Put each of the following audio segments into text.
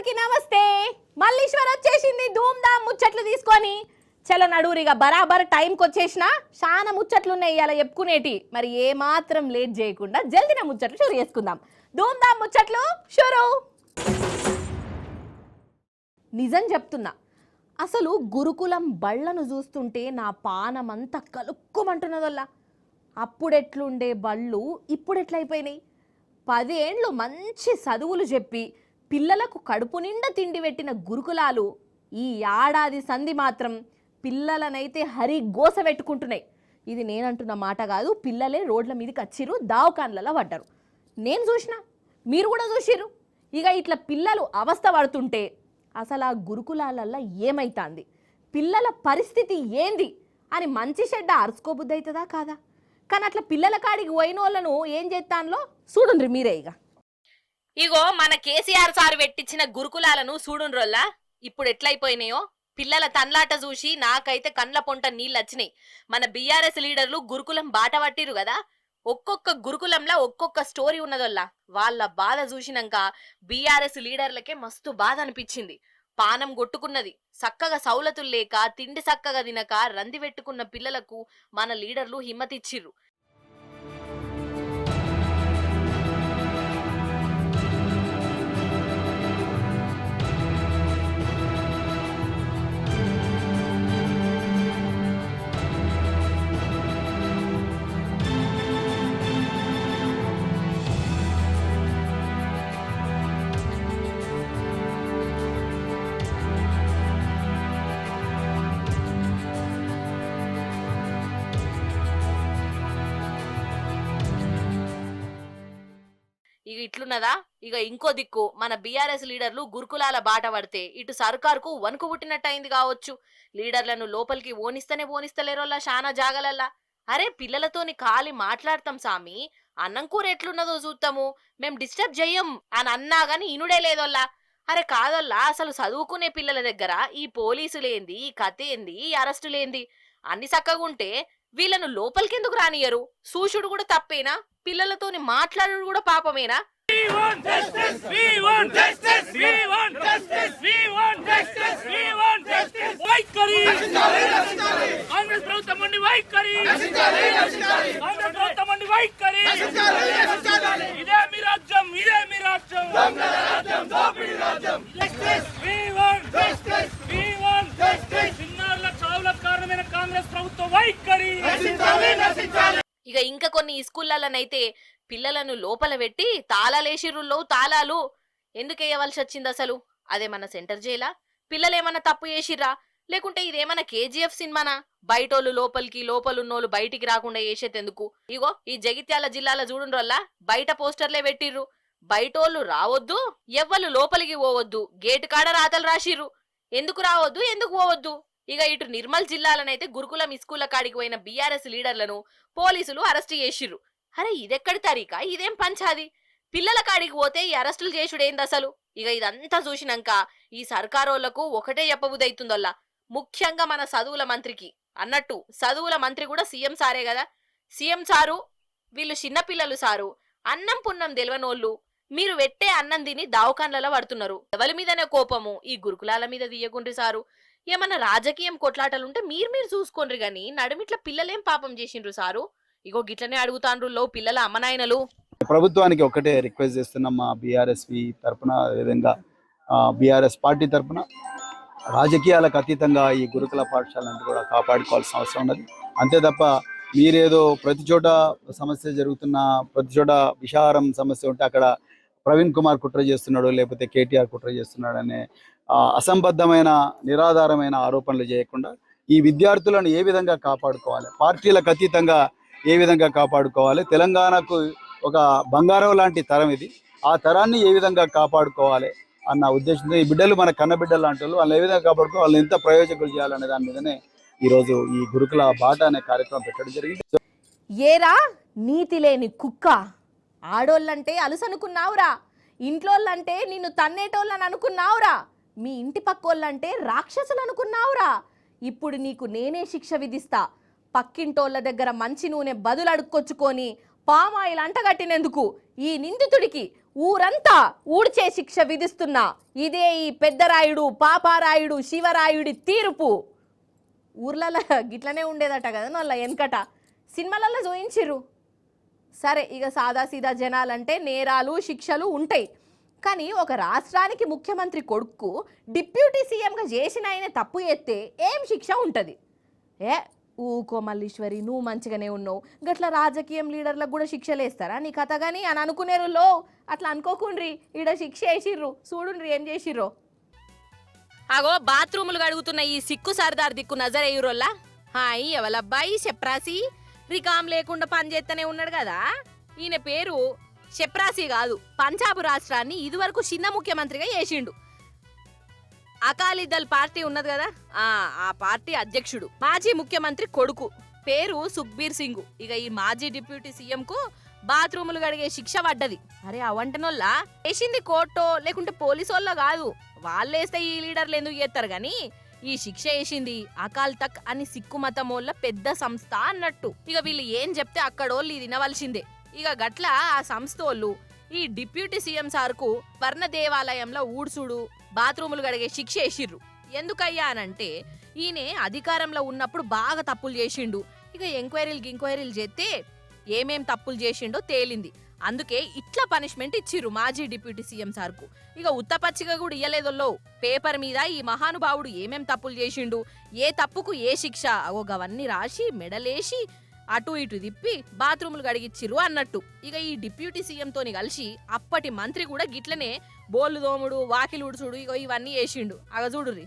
అందరికీ నమస్తే. మల్లీశ్వర్ వచ్చేసింది ధూమ్ధామ్ ముచ్చట్లు తీసుకొని. చలో నడూరిగా బరాబర్ టైంకి వచ్చేసిన. చాలా ముచ్చట్లు ఉన్నాయి ఇలా చెప్పుకునేటి. మరి ఏ మాత్రం లేట్ చేయకుండా జల్దిన ముచ్చట్లు షురు చేసుకుందాం. ధూమ్ధామ్ ముచ్చట్లు షురు. నిజం చెప్తున్నా, అసలు గురుకులం బళ్ళను చూస్తుంటే నా పానమంతా కలుక్కుమంటున్నదల్లా. అప్పుడెట్లుండే బళ్ళు ఇప్పుడెట్లయిపోయినాయి. 10 ఏండ్లు మంచి చదువులు చెప్పి పిల్లలకు కడుపు నిండా తిండి పెట్టిన గురుకులాలు ఈ ఏడాది సంధి మాత్రం పిల్లలనైతే హరి గోస పెట్టుకుంటున్నాయి. ఇది నేనంటున్న మాట కాదు, పిల్లలే రోడ్ల మీదకి వచ్చిర్రు, దావకాన్లలో పడ్డారు. నేను చూసిన, మీరు కూడా చూసిర్రు. ఇక ఇట్లా పిల్లలు అవస్థ పడుతుంటే అసలు ఆ గురుకులాలల్లో ఏమైతుంది, పిల్లల పరిస్థితి ఏంది అని మంచి చెడ్డ అరుచుకోబుద్ధి అవుతుందా కాదా? కానీ అట్లా పిల్లల కాడికి పోయిన వాళ్ళను ఏం చేస్తానో చూడండి మీరే. ఇగో మన కేసీఆర్ సార్ పెట్టించిన గురుకులాలను చూడుండ్రోల్లా ఇప్పుడు ఎట్లయిపోయినాయో. పిల్లల తన్లాట చూసి నాకైతే కండ్ల పొంట నీళ్ళు వచ్చినాయి. మన బీఆర్ఎస్ లీడర్లు గురుకులం బాట పట్టిరు కదా, ఒక్కొక్క గురుకులంలో ఒక్కొక్క స్టోరీ ఉన్నదోల్లా. వాళ్ళ బాధ చూసినాక బీఆర్ఎస్ లీడర్లకే మస్తు బాధ అనిపించింది. పానం కొట్టుకున్నది. చక్కగా సౌలతులు లేక తిండి చక్కగా తినక రంది పెట్టుకున్న పిల్లలకు మన లీడర్లు హిమ్మతిచ్చిర్రు. ఇక ఇట్లున్నదా? ఇక ఇంకో దిక్కు మన బీఆర్ఎస్ లీడర్లు గురుకులాల బాట పడితే ఇటు సర్కారుకు వణుకు పుట్టినట్టయింది కావచ్చు. లీడర్లను లోపలికి ఓనిస్తలేరోల్లా శానా జాగలల్లా. అరే పిల్లలతోని ఖాళీ మాట్లాడతాం సామి, అన్నం కూర ఎట్లున్నదో చూస్తాము, మేం డిస్టర్బ్ చెయ్యం అని అన్నా గాని ఇనుడే లేదోల్లా. అరే కాదల్లా, అసలు చదువుకునే పిల్లల దగ్గర ఈ పోలీసులేంది, ఈ కథేంది, ఈ అరెస్టులేంది, అన్ని చక్కగుంటే వీళ్ళను లోపలికెందుకు రానియరు? సూషుడు కూడా తప్పేనా? పిల్లలతోని మాట్లాడు కూడా పాపమేనా? ఇక ఇంకా కొన్ని స్కూళ్ళనైతే పిల్లలను లోపల పెట్టి తాళాలేసిర్రుల్లో తాళాలు ఎందుకు వేయవలసి వచ్చింది అసలు? అదేమన్నా సెంటర్ జైలా? పిల్లలేమన్నా తప్పు చేసిర్రా? లేకుంటే ఇదేమన్నా కేజీఎఫ్ సినిమానా? బయటోళ్ళు లోపలికి, లోపలున్నోళ్ళు బయటికి రాకుండా చేసేందుకు. ఇగో ఈ జగిత్యాల జిల్లాలో చూడుండ్రల్లా బయట పోస్టర్లే పెట్టిర్రు. బయటోళ్ళు రావద్దు, ఎవ్వరు లోపలికి పోవద్దు, గేటు కాడ రాతలు రాసిర్రు. ఎందుకు రావద్దు, ఎందుకు పోవద్దు. ఇక ఇటు నిర్మల్ జిల్లాలనైతే గురుకులం స్కూళ్ల కాడికి పోయిన బీఆర్ఎస్ లీడర్లను పోలీసులు అరెస్టు చేసిర్రు. అరే ఇదెక్కడి తరీకా, ఇదేం పంచాది? పిల్లల కాడికి పోతే ఈ అరెస్టులు చేసుడేంది అసలు? ఇక ఇదంతా చూసినాక ఈ సర్కారోళ్లకు ఒకటే చెప్పబుదైతుందల్లా, ముఖ్యంగా మన చదువుల మంత్రికి. అన్నట్టు చదువుల మంత్రి కూడా సీఎం సారే కదా. సీఎం సారు, వీళ్ళు చిన్నపిల్లలు సారు, అన్నం పున్నం తెలివనోళ్ళు, మీరు వెట్టే అన్నం తిని దావకాన్లలో పడుతున్నారు. ఎవరి మీదనే కోపము ఈ గురుకులాల మీద తీయకుండ్రి సారు. ఏమన్నా రాజకీయం కొట్లాటలుంటే మీరు చూసుకోండి గాని నడుమిట్ల పిల్లలేం పాపం చేసిండ్రు సారు? ఇగో గిట్లనే అడుగుతాండ్రులో పిల్లల అమ్మనాయనలు. ప్రభుత్వానికి ఒకటే రిక్వెస్ట్ చేస్తున్నాం మా బీఆర్ఎస్వి తరఫున, విధంగా బీఆర్ఎస్ పార్టీ తరఫున రాజకీయాలకు అతీతంగా ఈ గురుకుల పాఠశాలను కూడా కాపాడుకోవాల్సిన అవసరం ఉన్నది. అంతే తప్ప మీరేదో ప్రతి చోట సమస్య జరుగుతున్న, ప్రతి చోట విషాహారం సమస్య ఉంటే అక్కడ ప్రవీణ్ కుమార్ కుట్ర చేస్తున్నాడు, లేకపోతే కేటీఆర్ కుట్ర చేస్తున్నాడు అనే అసంబద్ధమైన నిరాధారమైన ఆరోపణలు చేయకుండా ఈ విద్యార్థులను ఏ విధంగా కాపాడుకోవాలి, పార్టీలకు అతీతంగా ఏ విధంగా కాపాడుకోవాలి, తెలంగాణకు ఒక బంగారం లాంటి తరం ఇది, ఆ తరాన్ని ఏ విధంగా కాపాడుకోవాలి అన్న ఉద్దేశంతో ఈ బిడ్డలు మన కన్నబిడ్డలు లాంటి వాళ్ళు ఏ విధంగా కాపాడుకోవాలి, వాళ్ళు ఎంత ప్రయోజకులు చేయాలనే దాని మీదనే ఈరోజు ఈ గురుకుల బాట అనే కార్యక్రమం పెట్టడం జరిగింది. ఏరా నీతి లేని కుక్క, ఆడోళ్ళంటే అలుసనుకున్నావురా, ఇంట్లోళ్ళంటే నిన్ను తన్నేటోళ్ళని అనుకున్నావురా, మీ ఇంటి పక్కోళ్ళంటే రాక్షసులు అనుకున్నావురా. ఇప్పుడు నీకు నేనే శిక్ష విధిస్తా. పక్కింటోళ్ళ దగ్గర మంచి నూనె బదులు అడుక్కొచ్చుకొని పామాయిల్ అంటగట్టినందుకు ఈ నిందితుడికి ఊరంతా ఊడ్చే శిక్ష విధిస్తున్నా, ఇదే ఈ పెద్దరాయుడు పాపారాయుడు శివరాయుడి తీర్పు. ఊర్లలో గిట్లనే ఉండేదట కదా వాళ్ళ వెనకట, సినిమాలలో చూయించిర్రు. సరే, ఇక సాదాసీదా జనాలంటే నేరాలు శిక్షలు ఉంటాయి. కానీ ఒక రాష్ట్రానికి ముఖ్యమంత్రి కొడుకు డిప్యూటీ సీఎంగా చేసిన ఆయన తప్పు చేస్తే ఏం శిక్ష ఉంటుంది? ఊకో మల్లీశ్వరి, నువ్వు మంచిగానే ఉన్నావు, గట్ల రాజకీయం లీడర్లకు కూడా శిక్షలు వేస్తారా నీ కథ కానీ అని అనుకునేరులో. అట్లా అనుకోకుండ్రి, ఈడ శిక్ష వేసిర్రు, చూడుండ్రి ఏం చేసిర్రో. అగో బాత్రూములు కడుగుతున్న ఈ సిక్కు సర్దార్ దిక్కు నజరేయురోల్లా. హాయ్ ఎవలబ్బాయి చెప్రాసి, రికామ్ లేకుండా పనిచేస్తూనే ఉన్నాడు కదా. ఈయన పేరు చెప్రాసి కాదు, పంజాబ్ రాష్ట్రాన్ని ఇదివరకు చిన్న ముఖ్యమంత్రిగా చేసిండు. అకాలీదళ్ పార్టీ ఉన్నది కదా, ఆ పార్టీ అధ్యక్షుడు, మాజీ ముఖ్యమంత్రి కొడుకు పేరు సుఖ్బీర్ సింగ్. ఇక ఈ మాజీ డిప్యూటీ సీఎం కు బాత్రూములు కడిగే శిక్ష పడ్డది. అరే అవంటనోళ్ళ వేసింది కోర్టో లేకుంటే పోలీసోళ్ళో కాదు, వాళ్ళేస్తే ఈ లీడర్లు ఎందుకు చేస్తారు గాని ఈ శిక్ష వేసింది అకాల్ తక్ అని సిక్కు మతమోళ్ళ పెద్ద సంస్థ అన్నట్టు. ఇక వీళ్ళు ఏం చెప్తే అక్కడోళ్ళు ఇది వినవలసిందే. ఇక గట్ల ఆ సంస్థ వాళ్ళు ఈ డిప్యూటీ సీఎం సార్కు వర్ణ దేవాలయంలో ఊడ్సుడు బాత్రూములు కడిగే శిక్ష వేసిర్రు. ఎందుకయ్యా అనంటే ఈయన అధికారంలో ఉన్నప్పుడు బాగా తప్పులు చేసిండు. ఇక ఎంక్వైరీలు చేస్తే ఏమేం తప్పులు చేసిండో తేలింది. అందుకే ఇట్లా పనిష్మెంట్ ఇచ్చిర్రు మాజీ డిప్యూటీ సీఎం సార్కు. ఇక ఉత్తపచ్చిగా కూడా ఇయ్యలేదోల్లో, పేపర్ మీద ఈ మహానుభావుడు ఏమేం తప్పులు చేసిండు, ఏ తప్పుకు ఏ శిక్ష అవన్నీ రాసి మెడలేసి అటు ఇటు తిప్పి బాత్రూములు కడిగిచ్చిర్రు అన్నట్టు. ఇక ఈ డిప్యూటీ సీఎం తోని కలిసి అప్పటి మంత్రి కూడా గిట్లనే బోళ్ళు దోముడు వాకిలు ఉడుచుడు ఇక ఇవన్నీ చేసిండు. అగ చూడుర్రి.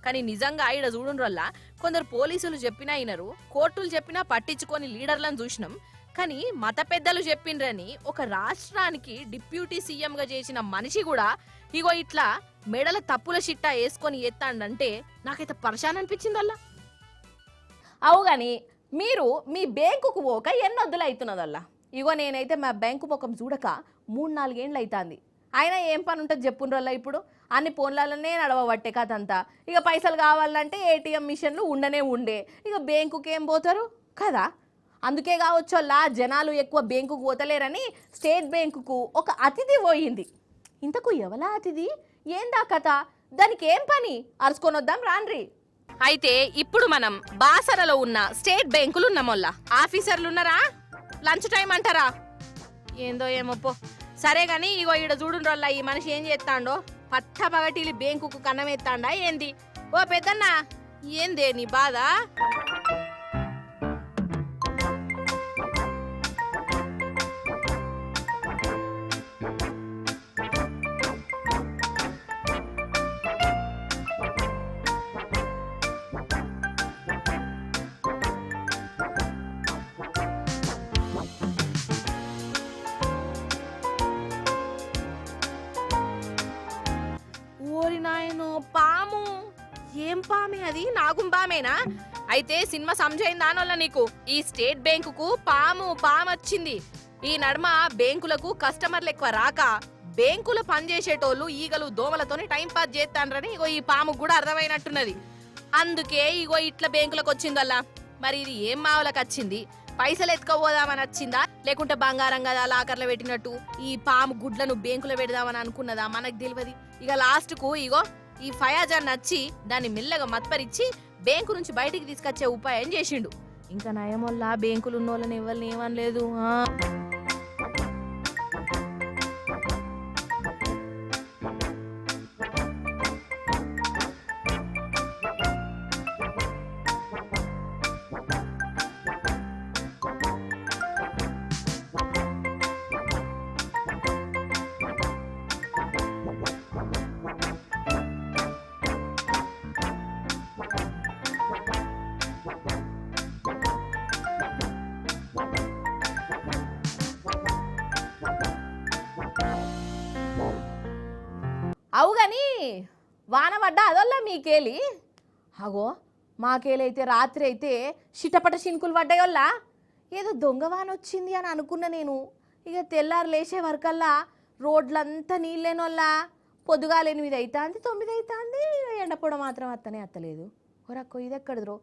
కానీ నిజంగా ఈడ చూడుండ్రల్లా కొందరు పోలీసులు చెప్పినా అయినరు, కోర్టులు చెప్పినా పట్టించుకొని లీడర్లను చూసినాం. కానీ మత పెద్దలు చెప్పిండ్రని ఒక రాష్ట్రానికి డిప్యూటీ సీఎంగా చేసిన మనిషి కూడా ఇగో ఇట్లా మెడల తప్పుల చిట్టా వేసుకొని ఎత్తాండంటే నాకైతే పరిశాన్ అనిపించిందల్లా. అవు గాని మీరు మీ బ్యాంకుకు పోక ఎన్నొద్దులు అవుతున్నదల్లా. ఇగో నేనైతే మా బ్యాంకు ముఖం చూడక 3-4 ఏళ్ళు అవుతుంది. అయినా ఏం పని ఉంటుంది చెప్పుండ్రల్లా. ఇప్పుడు అన్ని ఫోన్లలోనే నడవబట్టే కథంతా. ఇక పైసలు కావాలంటే ఏటీఎం మిషన్లు ఉండే, ఇక బ్యాంకుకి ఏం పోతారు కదా. అందుకే కావచ్చోళ్ళ జనాలు ఎక్కువ బ్యాంకుకు పోతలేరని స్టేట్ బ్యాంకుకు ఒక అతిథి పోయింది. ఇంతకు ఎవలా అతిథి, ఏందా కథ, దానికి ఏం పని, అరుచుకొని వద్దాం రాండ్రి. అయితే ఇప్పుడు మనం బాసరలో ఉన్న స్టేట్ బ్యాంకులు ఉన్నామోళ్ళ. ఆఫీసర్లు ఉన్నారా? లంచ్ టైం అంటారా? ఏందో ఏమోపో. సరే గాని ఇగో ఈడ చూడుండ్రల్లా ఈ మనిషి ఏం చేస్తాండో. పట్ట పగటిలి బ్యాంకుకు కన్నమెత్తాండా ఏంది? ఓ పెద్దన్నా, ఏందే నీ బాధ? ఓరి నాయనో, పాము. ఏం పామే అది? నాగుంపామేనా? అయితే సినిమా సంజయిందా అనొల్ల నీకు. ఈ స్టేట్ బ్యాంకుకు పాము వచ్చింది. ఈ నడుమ బ్యాంకులకు కస్టమర్లు ఎక్కువ రాక బ్యాంకులో పనిచేసేటోళ్ళు ఈగలు దోమలతోని టైం పాస్ చేస్తాండ్రని ఇగో ఈ పాము కూడా అర్థమైనట్టున్నది. అందుకే ఇగో ఇట్లా బ్యాంకులకు వచ్చిందల్లా. మరి ఇది ఏం మావులకు వచ్చింది? పైసలు ఎత్తుకోపోదామని వచ్చిందా, లేకుంటే బంగారం కదా లాకర్లో పెట్టినట్టు ఈ పాము గుడ్లను బ్యాంకులో పెడదామని అనుకున్నదా? మనకు తెలియదు. ఇక లాస్ట్ కు ఇగో ఈ ఫయాజాన్ నచ్చి దాన్ని మెల్లగా మత్పరిచ్చి బ్యాంకు నుంచి బయటికి తీసుకొచ్చే ఉపాయం చేసిండు. ఇంకా నయమొల్లా బ్యాంకులు ఉన్నోళ్ళని ఎవరిని ఏమనలేదు. వాన పడ్డా అదల్లా మీకేలి అగో మాకేలైతే రాత్రి అయితే చిటపట చినుకులు పడ్డాయోల్లా ఏదో దొంగ వాన వచ్చింది అని అనుకున్నా నేను. ఇక తెల్లారు లేచే వరకల్లా రోడ్లంతా నీళ్ళేనోల్లా పొద్దుగాల 8 అవుతుంది 9 అవుతుంది ఎండపొడ మాత్రం అత్తలేదు. ఒరక్కో ఇది ఎక్కడిద్రో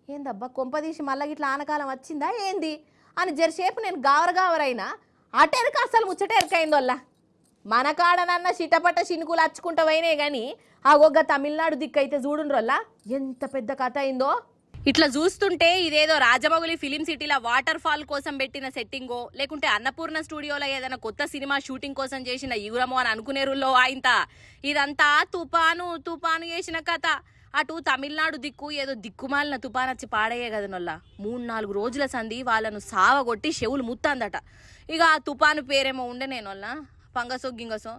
ఏందబ్బా కొంపదీసి మళ్ళీ ఇట్లా ఆనకాలం వచ్చిందా ఏంది అని జరసేపు నేను గావరైనా అటెరక అసలు ముచ్చట ఎరకైందోల్లా. మన కాడనన్న చిటపట చినుకులు అచ్చుకుంటా పోయినాయి కానీ ఆ ఒక్క తమిళనాడు దిక్కైతే చూడుండ్రల్లా ఎంత పెద్ద కథ అయిందో. ఇట్లా చూస్తుంటే ఇదేదో రాజమౌళి ఫిలిం సిటీలో వాటర్ ఫాల్ కోసం పెట్టిన సెట్టింగో లేకుంటే అన్నపూర్ణ స్టూడియోలో ఏదైనా కొత్త సినిమా షూటింగ్ కోసం చేసిన యువరమో అని అనుకునేరుల్లో ఆయంత. ఇదంతా తుపాను చేసిన కథ. అటు తమిళనాడు దిక్కు ఏదో దిక్కుమాలిన తుపాను వచ్చి పాడయ్యే కదనొల్లా 3-4 రోజుల సంది వాళ్ళను సావగొట్టి చెవులు ముత్తాందట. ఇక ఆ తుపాను పేరేమో ఉండే నేనొల్లా గింగసో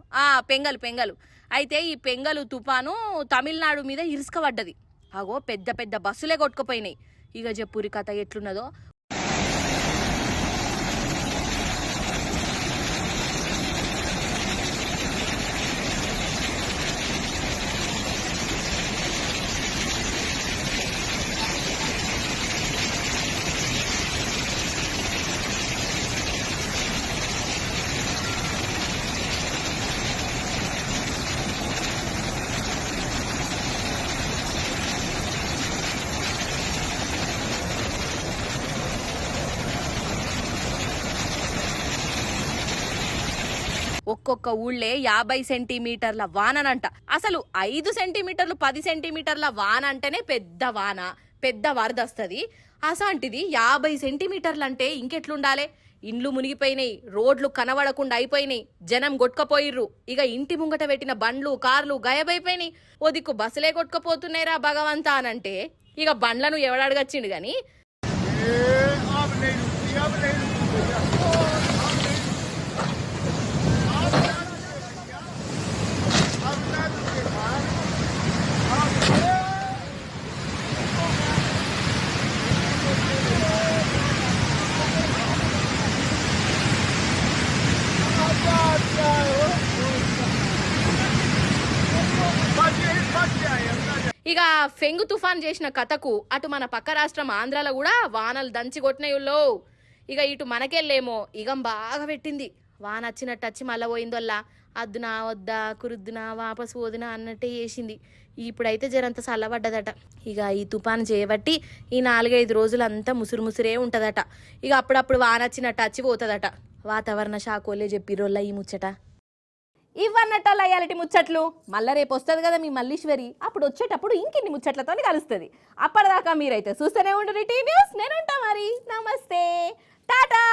పెంగలు. అయితే ఈ పెంగలు తుపాను తమిళనాడు మీద ఇరుసుకబడ్డది. అగో పెద్ద పెద్ద బస్సులే కొట్టుకుపోయినాయి. ఇక చెప్పురి కథ ఎట్లున్నదో. ఒక్కొక్క ఊళ్ళే 50 సెంటీమీటర్ల వాననంట. అసలు 5 సెంటీమీటర్లు 10 సెంటీమీటర్ల వాన అంటేనే పెద్ద వాన, పెద్ద వరద వస్తుంది. అసాంటిది 50 సెంటీమీటర్లు అంటే ఇంకెట్లుండాలి. ఇండ్లు మునిగిపోయినాయి, రోడ్లు కనబడకుండా అయిపోయినాయి, జనం కొట్టుకపోయిర్రు. ఇక ఇంటి ముంగట పెట్టిన బండ్లు కార్లు గాయబైపోయినాయి. ఓ దిక్కు బస్సులే కొట్టుకపోతున్నాయిరా భగవంతా అనంటే ఇక బండ్లను ఎవడడగచ్చిండు గాని ఇక ఫెంగు తుఫాన్ చేసిన కథకు అటు మన పక్క రాష్ట్రం ఆంధ్రాలో కూడా వానలు దంచి కొట్టినాయుల్లో. ఇక ఇటు మనకెళ్ళేమో ఇగం బాగా పెట్టింది. వాన వచ్చినట్టు వచ్చి మళ్ళీ పోయిందల్లా అద్దునా వద్దా కురుద్దునా వాపసు పోదునా అన్నట్టే చేసింది. ఇప్పుడైతే జరంత చల్లబడ్డదట. ఇక ఈ తుఫాను చేయబట్టి ఈ 4-5 రోజులంతా ముసురే ఉంటుందట. ఇక అప్పుడప్పుడు వాన వచ్చినట్టు వచ్చి పోతుందట. వాతావరణ శాఖోళ్ళే చెప్పిరోళ్ళ ఈ ముచ్చట. ఇవన్నట్టు అయ్యాలటి ముచ్చట్లు. మళ్ళీ రేపు వస్తుంది కదా మీ మల్లీశ్వరి. అప్పుడు వచ్చేటప్పుడు ఇంకిన్ని ముచ్చట్లతో కలుస్తుంది. అప్పటిదాకా మీరైతే చూస్తూనే ఉండు టీ న్యూస్. నేను ఉంటా మరి. నమస్తే, టాటా.